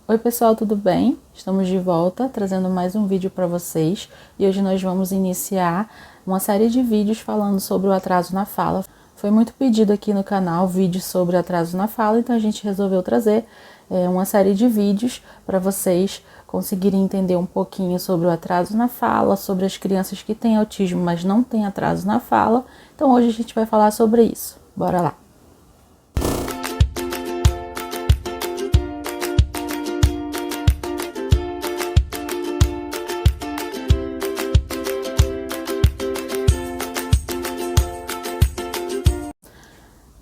Oi pessoal, tudo bem? Estamos de volta trazendo mais um vídeo para vocês e hoje nós vamos iniciar uma série de vídeos falando sobre o atraso na fala. Foi muito pedido aqui no canal vídeos sobre atraso na fala, então a gente resolveu trazer uma série de vídeos para vocês conseguirem entender um pouquinho sobre o atraso na fala, sobre as crianças que têm autismo, mas não têm atraso na fala. Então hoje a gente vai falar sobre isso. Bora lá!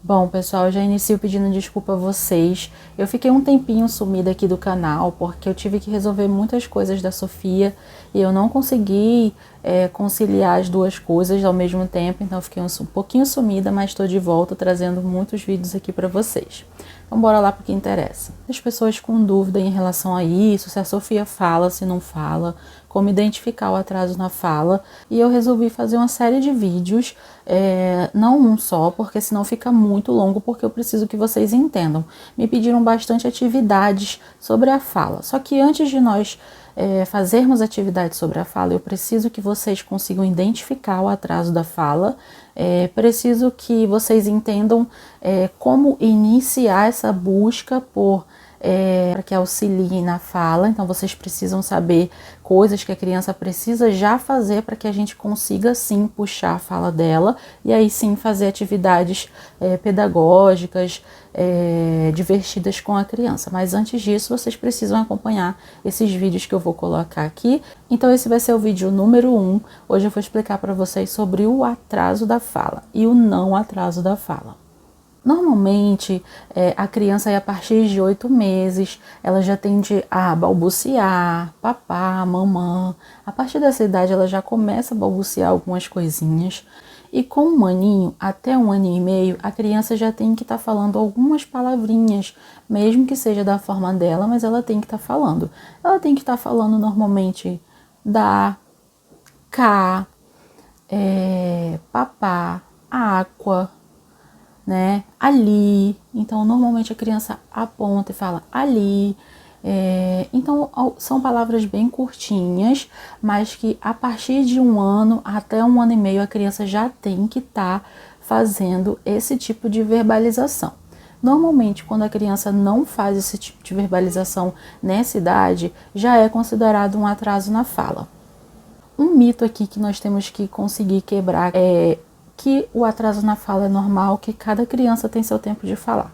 Bom, pessoal, eu já inicio pedindo desculpa a vocês. Eu fiquei um tempinho sumida aqui do canal, porque eu tive que resolver muitas coisas da Sofia e eu não consegui conciliar as duas coisas ao mesmo tempo, então eu fiquei um pouquinho sumida, mas estou de volta trazendo muitos vídeos aqui para vocês. Então bora lá para o que interessa. As pessoas com dúvida em relação a isso, se a Sofia fala, se não fala, como identificar o atraso na fala, e eu resolvi fazer uma série de vídeos, não um só, porque senão fica muito longo, porque eu preciso que vocês entendam. Me pediram bastante atividades sobre a fala, só que antes de nós fazermos atividades sobre a fala, eu preciso que vocês consigam identificar o atraso da fala, preciso que vocês entendam como iniciar essa busca para que auxiliem na fala. Então vocês precisam saber coisas que a criança precisa já fazer para que a gente consiga sim puxar a fala dela e aí sim fazer atividades pedagógicas, divertidas com a criança. Mas antes disso vocês precisam acompanhar esses vídeos que eu vou colocar aqui. Então esse vai ser o vídeo número 1. Hoje eu vou explicar para vocês sobre o atraso da fala e o não atraso da fala. Normalmente, a criança, a partir de 8 meses, ela já tende a balbuciar, papá, mamã. A partir dessa idade, ela já começa a balbuciar algumas coisinhas. E com 1 aninho, até 1 ano e meio, a criança já tem que estar falando algumas palavrinhas, mesmo que seja da forma dela, mas ela tem que estar falando. Ela tem que estar falando normalmente da, cá, papá, água, né? Ali. Então, normalmente a criança aponta e fala ali. Então, são palavras bem curtinhas, mas que a partir de 1 ano até 1 ano e meio a criança já tem que estar fazendo esse tipo de verbalização. Normalmente, quando a criança não faz esse tipo de verbalização nessa idade, já é considerado um atraso na fala. Um mito aqui que nós temos que conseguir quebrar é que o atraso na fala é normal, que cada criança tem seu tempo de falar.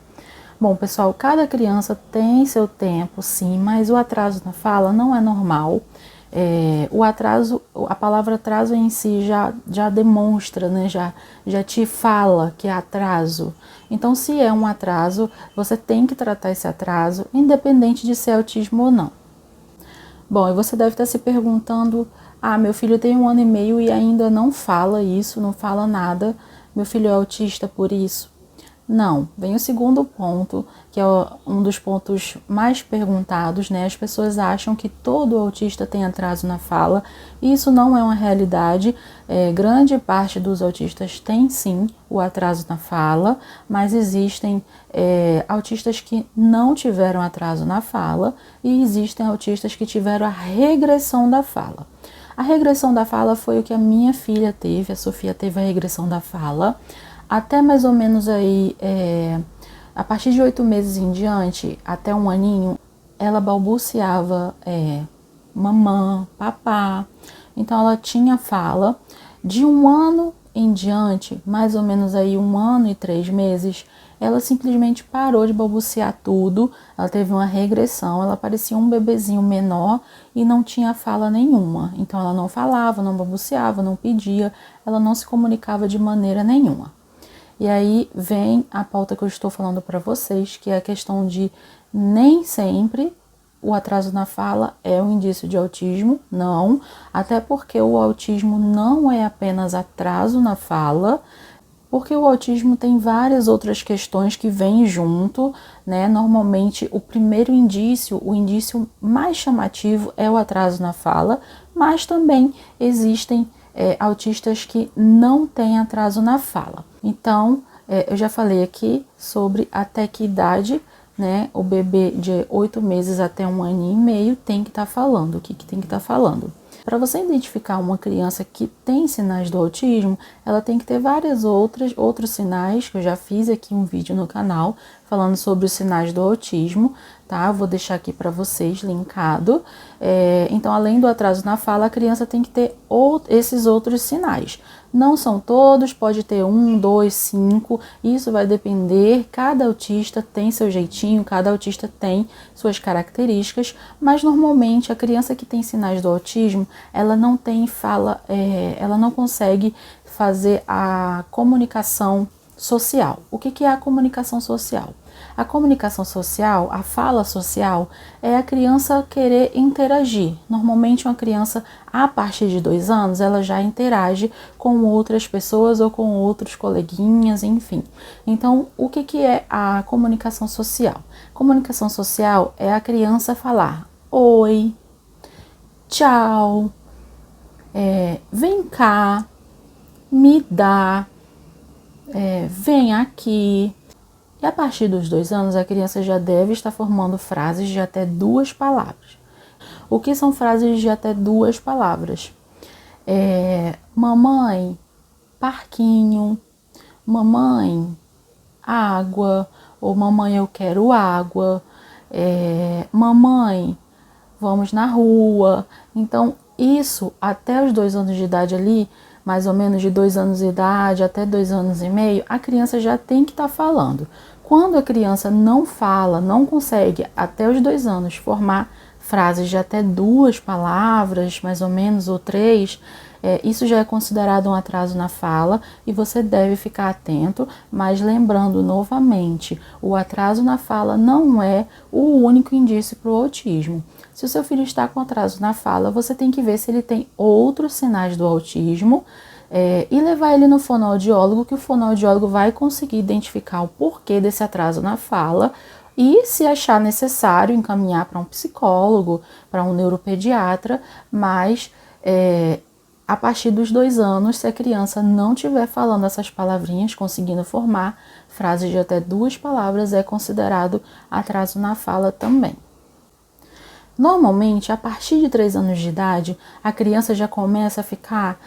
Bom, pessoal, cada criança tem seu tempo, sim, mas o atraso na fala não é normal. O atraso, a palavra atraso em si já demonstra, né, já te fala que é atraso. Então, se é um atraso, você tem que tratar esse atraso, independente de ser autismo ou não. Bom, e você deve estar se perguntando: meu filho tem 1 ano e meio e ainda não fala isso, não fala nada, meu filho é autista por isso? Não, vem o segundo ponto, que é um dos pontos mais perguntados, né? As pessoas acham que todo autista tem atraso na fala, e isso não é uma realidade. Grande parte dos autistas tem sim o atraso na fala, mas existem autistas que não tiveram atraso na fala e existem autistas que tiveram a regressão da fala. A regressão da fala foi o que a minha filha teve, a Sofia teve a regressão da fala. Até mais ou menos aí, a partir de 8 meses em diante, até 1 aninho, ela balbuciava mamã, papá. Então ela tinha fala. De 1 ano em diante, mais ou menos aí 1 ano e 3 meses, ela simplesmente parou de balbuciar tudo. Ela teve uma regressão, ela parecia um bebezinho menor e não tinha fala nenhuma. Então ela não falava, não balbuciava, não pedia, ela não se comunicava de maneira nenhuma. E aí vem a pauta que eu estou falando para vocês, que é a questão de nem sempre o atraso na fala é um indício de autismo, não. Até porque o autismo não é apenas atraso na fala, porque o autismo tem várias outras questões que vêm junto, né? Normalmente o primeiro indício, o indício mais chamativo é o atraso na fala, mas também existem autistas que não têm atraso na fala. Então, eu já falei aqui sobre até que idade né? O bebê de 8 meses até 1 ano e meio tem que estar falando. O que tem que estar falando? Para você identificar uma criança que tem sinais do autismo, ela tem que ter outros sinais, que eu já fiz aqui um vídeo no canal falando sobre os sinais do autismo, tá? Eu vou deixar aqui para vocês linkado. Então, além do atraso na fala, a criança tem que ter esses outros sinais. Não são todos, pode ter 1, 2, 5, isso vai depender, cada autista tem seu jeitinho, cada autista tem suas características, mas normalmente a criança que tem sinais do autismo, ela não tem fala, ela não consegue fazer a comunicação social. O que é a comunicação social? A comunicação social, a fala social, é a criança querer interagir. Normalmente uma criança, a partir de 2 anos, ela já interage com outras pessoas ou com outros coleguinhas, enfim. Então, o que é a comunicação social? Comunicação social é a criança falar oi, tchau, vem cá, me dá, vem aqui. E a partir dos 2 anos, a criança já deve estar formando frases de até 2 palavras. O que são frases de até 2 palavras? Mamãe, parquinho, mamãe, água, ou mamãe, eu quero água, mamãe, vamos na rua. Então, isso até os 2 anos de idade ali, mais ou menos de 2 anos de idade até 2 anos e meio, a criança já tem que estar falando. Quando a criança não fala, não consegue até os 2 anos formar frases de até 2 palavras, mais ou menos, ou 3, isso já é considerado um atraso na fala e você deve ficar atento, mas lembrando novamente, o atraso na fala não é o único indício para o autismo. Se o seu filho está com atraso na fala, você tem que ver se ele tem outros sinais do autismo e levar ele no fonoaudiólogo, que o fonoaudiólogo vai conseguir identificar o porquê desse atraso na fala e, se achar necessário, encaminhar para um psicólogo, para um neuropediatra, mas a partir dos 2 anos, se a criança não estiver falando essas palavrinhas, conseguindo formar frases de até 2 palavras, é considerado atraso na fala também. Normalmente, a partir de 3 anos de idade, a criança já começa a ficar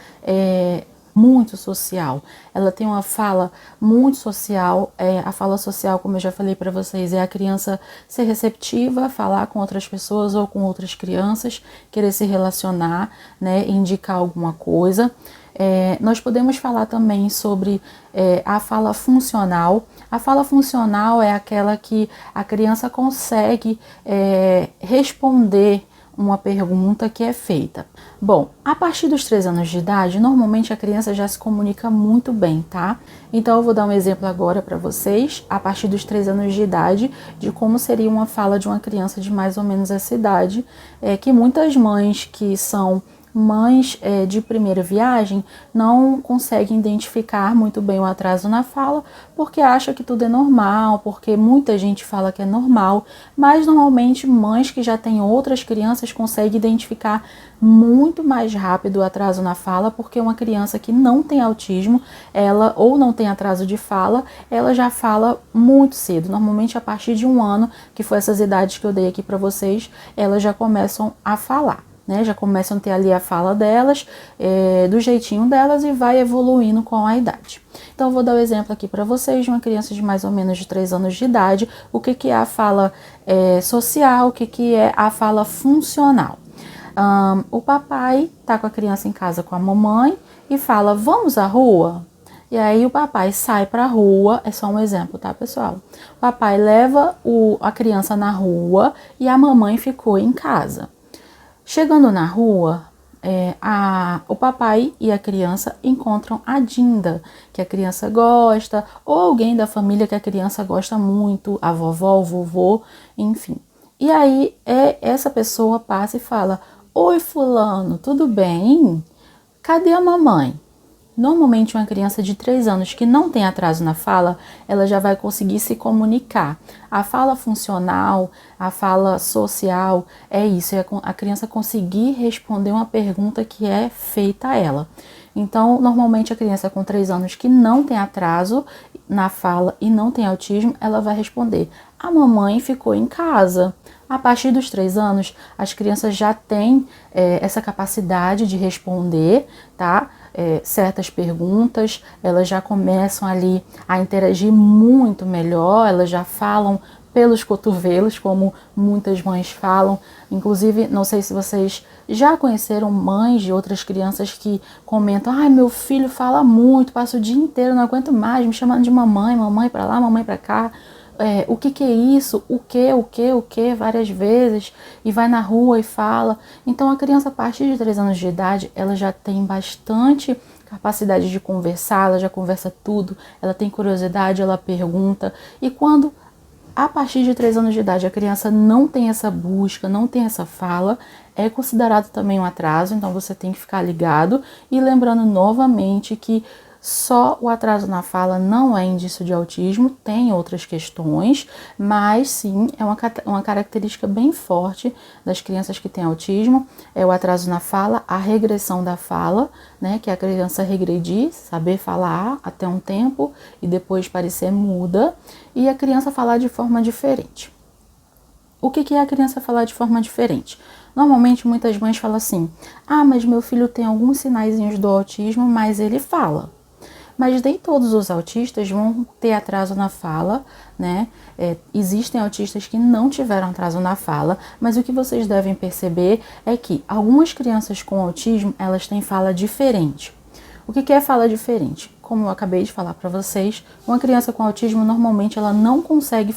muito social. Ela tem uma fala muito social. A fala social, como eu já falei para vocês, é a criança ser receptiva, falar com outras pessoas ou com outras crianças, querer se relacionar, né, indicar alguma coisa. Nós podemos falar também sobre a fala funcional. A fala funcional é aquela que a criança consegue responder uma pergunta que é feita. Bom, a partir dos 3 anos de idade, normalmente a criança já se comunica muito bem, tá? Então eu vou dar um exemplo agora para vocês, a partir dos 3 anos de idade, de como seria uma fala de uma criança de mais ou menos essa idade, que muitas mães que são mães de primeira viagem não conseguem identificar muito bem o atraso na fala, porque acha que tudo é normal, porque muita gente fala que é normal, mas normalmente mães que já têm outras crianças conseguem identificar muito mais rápido o atraso na fala, porque uma criança que não tem autismo, ela ou não tem atraso de fala, ela já fala muito cedo, normalmente a partir de 1 ano, que foi essas idades que eu dei aqui para vocês, elas já começam a falar. Já começam a ter ali a fala delas, do jeitinho delas e vai evoluindo com a idade. Então, eu vou dar o exemplo aqui para vocês de uma criança de mais ou menos de 3 anos de idade, o que é a fala social, o que é a fala funcional. O papai tá com a criança em casa com a mamãe e fala, vamos à rua? E aí o papai sai para a rua, é só um exemplo, tá, pessoal? O papai leva a criança na rua e a mamãe ficou em casa. Chegando na rua, o papai e a criança encontram a Dinda, que a criança gosta, ou alguém da família que a criança gosta muito, a vovó, o vovô, enfim. E aí essa pessoa passa e fala, oi fulano, tudo bem? Cadê a mamãe? Normalmente uma criança de 3 anos que não tem atraso na fala, ela já vai conseguir se comunicar. A fala funcional, a fala social, é isso, é a criança conseguir responder uma pergunta que é feita a ela. Então, normalmente a criança com 3 anos que não tem atraso na fala e não tem autismo, ela vai responder a mamãe ficou em casa. A partir dos 3 anos, as crianças já têm essa capacidade de responder, tá? Certas perguntas, elas já começam ali a interagir muito melhor, elas já falam pelos cotovelos, como muitas mães falam. Inclusive, não sei se vocês já conheceram mães de outras crianças que comentam: ai, meu filho fala muito, passa o dia inteiro, não aguento mais, me chamando de mamãe, mamãe pra lá, mamãe pra cá. O que é isso? O que? Várias vezes, e vai na rua e fala. Então, a criança, a partir de 3 anos de idade, ela já tem bastante capacidade de conversar, ela já conversa tudo, ela tem curiosidade, ela pergunta. E quando, a partir de 3 anos de idade, a criança não tem essa busca, não tem essa fala, é considerado também um atraso. Então, você tem que ficar ligado. E lembrando novamente que só o atraso na fala não é indício de autismo, tem outras questões, mas sim, é uma característica bem forte das crianças que têm autismo, é o atraso na fala, a regressão da fala, né, que é a criança regredir, saber falar até um tempo e depois parecer muda, e a criança falar de forma diferente. O que é a criança falar de forma diferente? Normalmente, muitas mães falam assim: ah, mas meu filho tem alguns sinaizinhos do autismo, mas ele fala. Mas nem todos os autistas vão ter atraso na fala, né? Existem autistas que não tiveram atraso na fala, mas o que vocês devem perceber é que algumas crianças com autismo, elas têm fala diferente. O que é fala diferente? Como eu acabei de falar para vocês, uma criança com autismo, normalmente, ela não consegue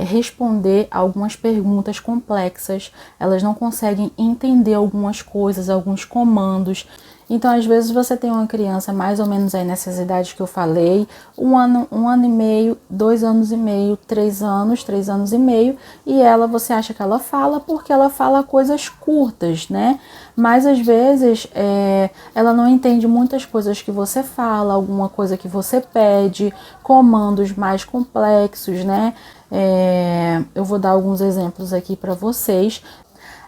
responder algumas perguntas complexas, elas não conseguem entender algumas coisas, alguns comandos. Então, às vezes, você tem uma criança mais ou menos aí nessas idades que eu falei, 1 ano e meio, 2 anos e meio, 3 anos e meio, e você acha que ela fala porque ela fala coisas curtas, né? Mas, às vezes, ela não entende muitas coisas que você fala, alguma coisa que você pede, comandos mais complexos, né? Eu vou dar alguns exemplos aqui para vocês.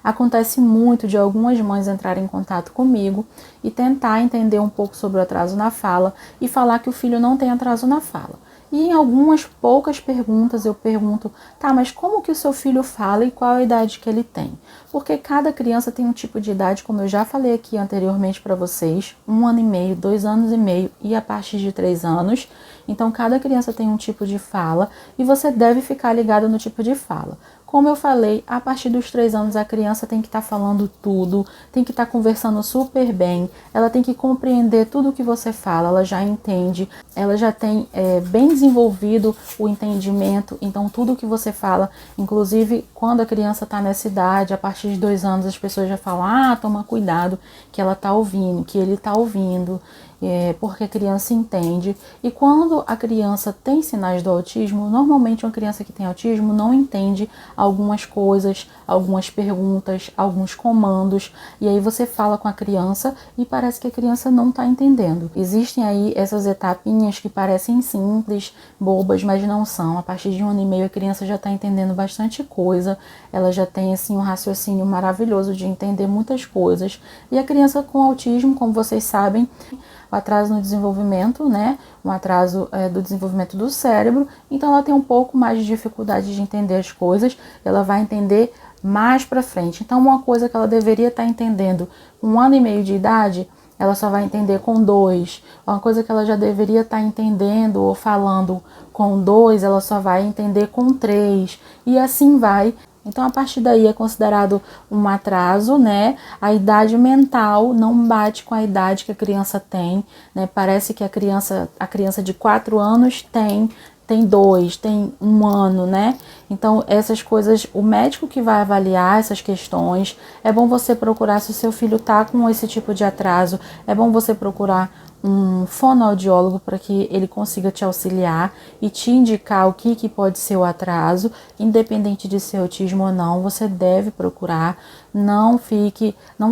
Acontece muito de algumas mães entrarem em contato comigo e tentar entender um pouco sobre o atraso na fala e falar que o filho não tem atraso na fala. E em algumas poucas perguntas eu pergunto: tá, mas como que o seu filho fala e qual a idade que ele tem? Porque cada criança tem um tipo de idade, como eu já falei aqui anteriormente para vocês, 1 ano e meio, 2 anos e meio e a partir de 3 anos. Então, cada criança tem um tipo de fala e você deve ficar ligado no tipo de fala. Como eu falei, a partir dos 3 anos a criança tem que estar falando tudo, tem que estar conversando super bem, ela tem que compreender tudo o que você fala, ela já entende, ela já tem bem desenvolvido o entendimento, então tudo o que você fala, inclusive quando a criança está nessa idade, a partir de 2 anos as pessoas já falam: ah, toma cuidado que ela está ouvindo, que ele está ouvindo. Porque a criança entende. E quando a criança tem sinais do autismo, normalmente uma criança que tem autismo não entende algumas coisas, algumas perguntas, alguns comandos, e aí você fala com a criança e parece que a criança não está entendendo. Existem aí essas etapinhas que parecem simples, bobas, mas não são. A partir de 1 ano e meio a criança já está entendendo bastante coisa, ela já tem assim um raciocínio maravilhoso de entender muitas coisas. E a criança com autismo, como vocês sabem, o atraso no desenvolvimento, né? Um atraso do desenvolvimento do cérebro, então ela tem um pouco mais de dificuldade de entender as coisas, ela vai entender mais pra frente. Então, uma coisa que ela deveria estar entendendo com 1 ano e meio de idade, ela só vai entender com 2. Uma coisa que ela já deveria estar entendendo ou falando com 2, ela só vai entender com 3, e assim vai. Então, a partir daí é considerado um atraso, né? A idade mental não bate com a idade que a criança tem, né? Parece que a criança de 4 anos tem 2, tem 1 ano, né? Então, essas coisas, o médico que vai avaliar essas questões, é bom você procurar, se o seu filho tá com esse tipo de atraso, é bom você procurar um fonoaudiólogo para que ele consiga te auxiliar e te indicar o que pode ser o atraso, independente de ser autismo ou não. Você deve procurar, não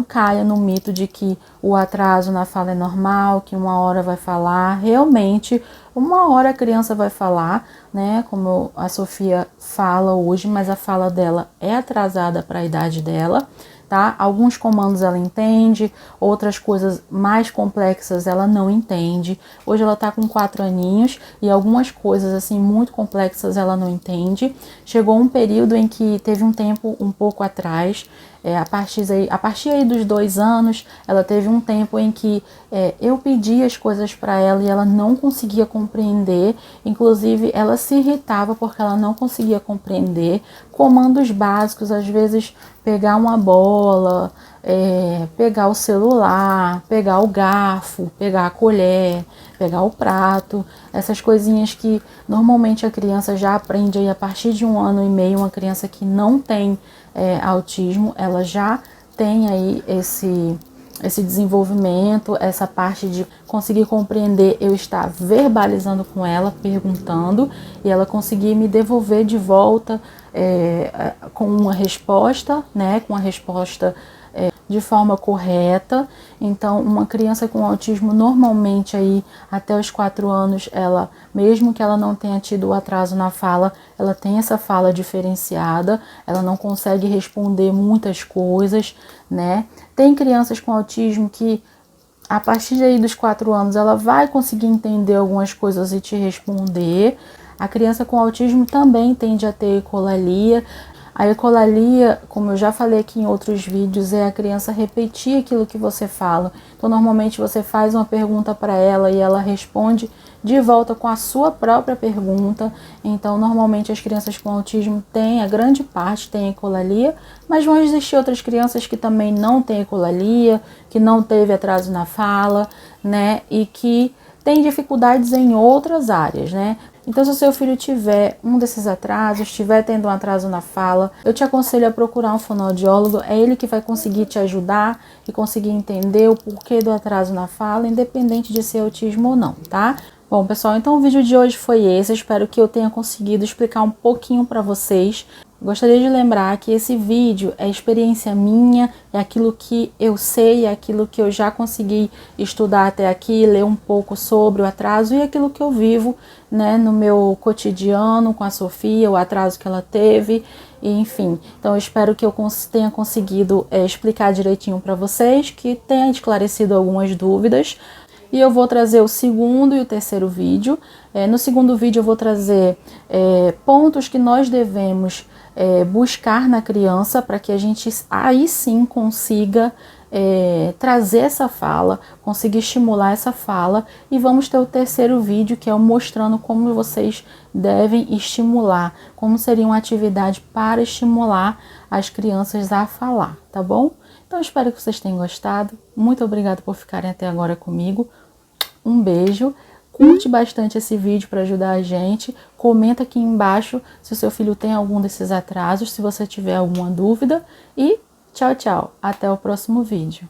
caia no mito de que o atraso na fala é normal, que 1 hora vai falar. Realmente, 1 hora a criança vai falar, né? Como a Sofia fala hoje, mas a fala dela é atrasada para a idade dela. tá? Alguns comandos ela entende, outras coisas mais complexas ela não entende. Hoje ela tá com 4 aninhos e algumas coisas assim muito complexas ela não entende. Chegou um período em que teve um tempo um pouco atrás, a partir aí dos 2 anos, ela teve um tempo em que eu pedia as coisas para ela e ela não conseguia compreender. Inclusive, ela se irritava porque ela não conseguia compreender comandos básicos, às vezes pegar uma bola, pegar o celular, pegar o garfo, pegar a colher, pegar o prato, essas coisinhas que normalmente a criança já aprende aí a partir de 1 ano e meio. Uma criança que não tem autismo, ela já tem aí esse desenvolvimento, essa parte de conseguir compreender, eu estar verbalizando com ela, perguntando, e ela conseguir me devolver de volta com uma resposta, né, com uma resposta de forma correta. Então, uma criança com autismo, normalmente aí até os 4 anos, ela, mesmo que ela não tenha tido o atraso na fala, ela tem essa fala diferenciada, ela não consegue responder muitas coisas, né? Tem crianças com autismo que a partir aí dos 4 anos ela vai conseguir entender algumas coisas e te responder. A criança com autismo também tende a ter ecolalia. A ecolalia, como eu já falei aqui em outros vídeos, é a criança repetir aquilo que você fala. Então, normalmente você faz uma pergunta para ela e ela responde de volta com a sua própria pergunta. Então, normalmente as crianças com autismo têm, a grande parte tem ecolalia, mas vão existir outras crianças que também não têm ecolalia, que não teve atraso na fala, né, e que têm dificuldades em outras áreas, né? Então, se o seu filho tiver um desses atrasos, estiver tendo um atraso na fala, eu te aconselho a procurar um fonoaudiólogo. É ele que vai conseguir te ajudar e conseguir entender o porquê do atraso na fala, independente de ser autismo ou não, tá? Bom, pessoal, então o vídeo de hoje foi esse. Eu espero que eu tenha conseguido explicar um pouquinho para vocês. Gostaria de lembrar que esse vídeo é experiência minha, é aquilo que eu sei, é aquilo que eu já consegui estudar até aqui, ler um pouco sobre o atraso e aquilo que eu vivo, né, no meu cotidiano com a Sofia, o atraso que ela teve, e, enfim. Então eu espero que eu tenha conseguido explicar direitinho para vocês, que tenha esclarecido algumas dúvidas. E eu vou trazer o segundo e o terceiro vídeo. No segundo vídeo eu vou trazer pontos que nós devemos buscar na criança para que a gente aí sim consiga trazer essa fala, conseguir estimular essa fala. E vamos ter o terceiro vídeo, que é o mostrando como vocês devem estimular, como seria uma atividade para estimular as crianças a falar, tá bom? Então, espero que vocês tenham gostado. Muito obrigada por ficarem até agora comigo. Um beijo. Curte bastante esse vídeo para ajudar a gente. Comenta aqui embaixo se o seu filho tem algum desses atrasos, se você tiver alguma dúvida. E tchau, tchau. Até o próximo vídeo.